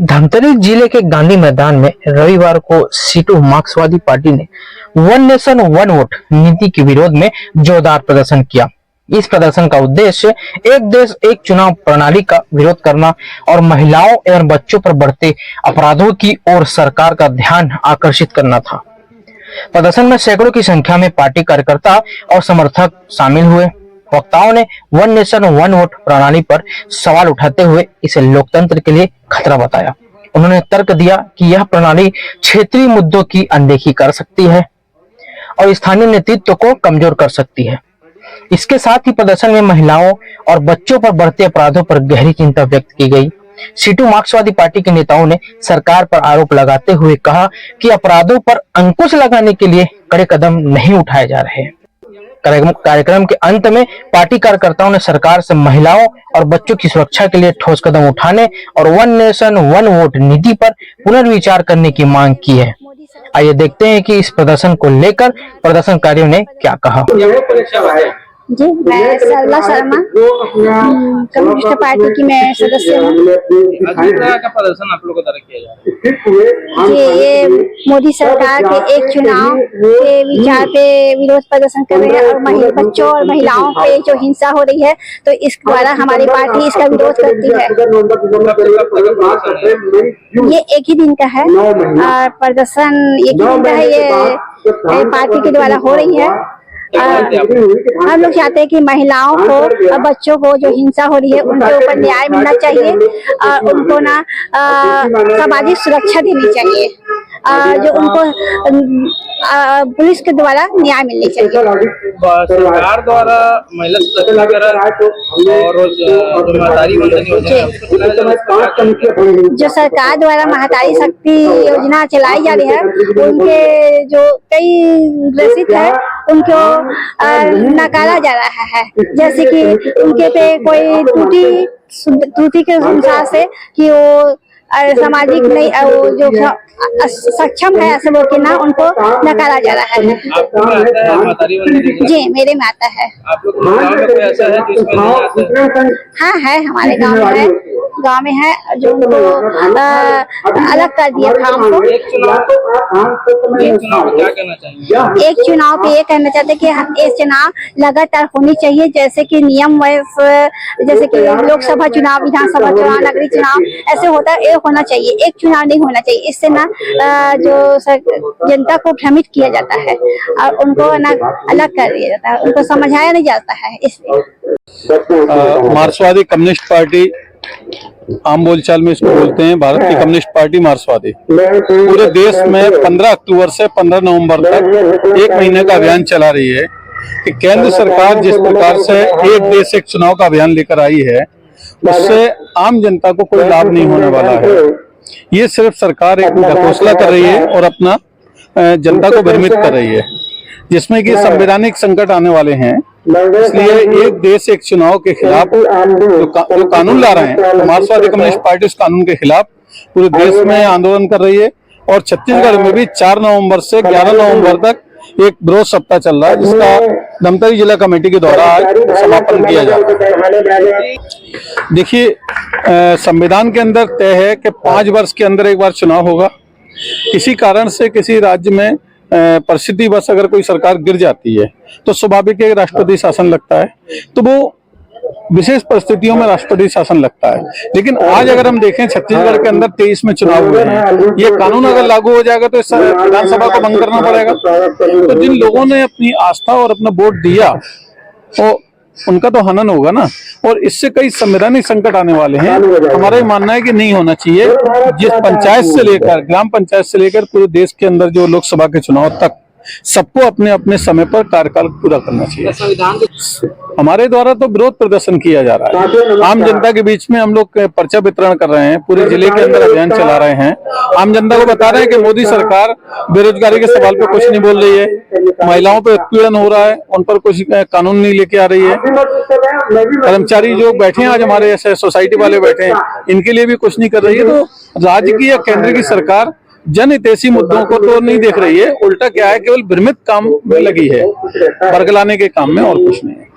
धमतरी जिले के गांधी मैदान में रविवार को सीटू मार्क्सवादी पार्टी ने वन नेशन वन वोट नीति के विरोध में जोरदार प्रदर्शन किया। इस प्रदर्शन का उद्देश्य एक देश एक चुनाव प्रणाली का विरोध करना और महिलाओं एवं बच्चों पर बढ़ते अपराधों की ओर सरकार का ध्यान आकर्षित करना था। प्रदर्शन में सैकड़ों की संख्या में पार्टी कार्यकर्ता और समर्थक शामिल हुए। वक्ताओं ने वन नेशन वन वोट प्रणाली पर सवाल उठाते हुए इसे लोकतंत्र के लिए खतरा बताया। उन्होंने तर्क दिया कि यह प्रणाली क्षेत्रीय मुद्दों की अनदेखी कर सकती है और स्थानीय नेतृत्व को कमजोर कर सकती है। इसके साथ ही प्रदर्शन में महिलाओं और बच्चों पर बढ़ते अपराधों पर गहरी चिंता व्यक्त की गई। सीटू मार्क्सवादी पार्टी के नेताओं ने सरकार पर आरोप लगाते हुए कहा कि अपराधों पर अंकुश लगाने के लिए कड़े कदम नहीं उठाए जा रहे। कार्यक्रम के अंत में पार्टी कार्यकर्ताओं ने सरकार से महिलाओं और बच्चों की सुरक्षा के लिए ठोस कदम उठाने और वन नेशन वन वोट नीति पर पुनर्विचार करने की मांग की है। आइए देखते हैं कि इस प्रदर्शन को लेकर प्रदर्शनकारियों ने क्या कहा। जी, मैं सरला शर्मा कम्युनिस्ट पार्टी की मैं सदस्य हूँ। का प्रदर्शन आप लोगों द्वारा किया जा रहा है? ये मोदी सरकार के एक चुनाव के विचार पे विरोध प्रदर्शन कर रहे हैं और बच्चों और महिलाओं पे जो हिंसा हो रही है, तो इस द्वारा हमारी पार्टी इसका विरोध करती है। ये एक ही दिन का है और प्रदर्शन एक ही दिन का है। ये पार्टी के द्वारा हो रही है। हम लोग चाहते हैं कि महिलाओं को और बच्चों को जो हिंसा हो रही है उनके ऊपर न्याय मिलना चाहिए और उनको ना सामाजिक सुरक्षा देनी चाहिए, जो उनको पुलिस के द्वारा न्याय मिलनी चाहिए। सरकार द्वारा महिला जो सरकार द्वारा महतारी शक्ति योजना चलाई जा रही है, उनके जो कई ग्रसित है उनको नकारा जा रहा है। जैसे कि उनके पे कोई त्रुटि के अनुसार से कि वो सामाजिक नहीं, वो जो सक्षम है ऐसे बोल के ना उनको नकारा जा रहा है। जी, मेरे में आता है। आप लोग गांव में कोई ऐसा है जिसमें हाँ है, हमारे गांव में है जो उनको अलग कर दिया था हमको। एक चुनाव क्या कहना चाहिए? एक चुनाव पे ये कहना चाहते कि ये चुनाव लगातार होनी चाहिए, जैसे कि नियम जैसे कि लोकसभा चुनाव, विधानसभा चुनाव, नगरीय चुनाव ऐसे होता है, ये होना चाहिए। एक चुनाव नहीं होना चाहिए। इससे ना जो जनता को भ्रमित किया जाता है और उनको ना अलग कर दिया जाता है, उनको समझाया नहीं जाता है। इसलिए मार्क्सवादी कम्युनिस्ट पार्टी, आम बोलचाल में इसको बोलते हैं भारत की कम्युनिस्ट पार्टी मार्क्सवादी, पूरे देश में 15 अक्टूबर से 15 नवंबर तक एक महीने का अभियान चला रही है कि केंद्र सरकार जिस प्रकार से एक देश एक चुनाव का अभियान लेकर आई है, उससे आम जनता को कोई लाभ नहीं होने वाला है। ये सिर्फ सरकार एक घोषणा कर रही है और अपना जनता को भ्रमित कर रही है, जिसमें कि संवैधानिक संकट आने वाले हैं। इसलिए एक देश एक चुनाव के खिलाफ जो कानून ला रहे हैं, तो मार्क्सवादी कम्युनिस्ट पार्टी उस कानून के खिलाफ पूरे देश में आंदोलन कर रही है और छत्तीसगढ़ में भी 4 नवंबर से 11 नवंबर तक एक विरोध सप्ताह चल रहा है, जिसका धमतरी जिला कमेटी के द्वारा आज समापन किया जा रहा है। देखिए, संविधान के अंदर तय है कि 5 वर्ष के अंदर एक बार चुनाव होगा। किसी कारण से किसी राज्य में परिस्थिति बस अगर कोई सरकार गिर जाती है तो स्वाभाविक है राष्ट्रपति शासन लगता है, तो वो विशेष परिस्थितियों में राष्ट्रपति शासन लगता है। लेकिन आज अगर हम देखें, छत्तीसगढ़ के अंदर 23 में चुनाव हुए हैं। ये कानून अगर लागू हो जाएगा तो इस विधानसभा को भंग करना पड़ेगा। तो जिन लोगों ने अपनी आस्था और अपना वोट दिया, वो उनका तो हनन होगा ना, और इससे कई संवैधानिक संकट आने वाले हैं। हमारा ये मानना है कि नहीं होना चाहिए। जिस पंचायत से लेकर ग्राम पंचायत से लेकर पूरे देश के अंदर जो लोकसभा के चुनाव तक सबको अपने अपने समय पर कार्यकाल पूरा करना चाहिए। हमारे द्वारा तो विरोध प्रदर्शन किया जा रहा है। आम जनता के बीच में हम लोग पर्चा वितरण कर रहे हैं, पूरे जिले के अंदर अभियान चला रहे हैं। आम जनता को बता रहे हैं कि मोदी सरकार बेरोजगारी के सवाल पे कुछ नहीं बोल रही है, महिलाओं पे उत्पीड़न हो रहा है, उन पर कुछ कानून नहीं लेके आ रही है। कर्मचारी जो बैठे हैं आज हमारे ऐसे सोसाइटी वाले बैठे हैं, इनके लिए भी कुछ नहीं कर रही है। तो राज्य की या केंद्र की सरकार जनहितैषी मुद्दों को तो नहीं देख रही है, उल्टा क्या है केवल भ्रमित काम में लगी है, बरगलाने के काम में, और कुछ नहीं है।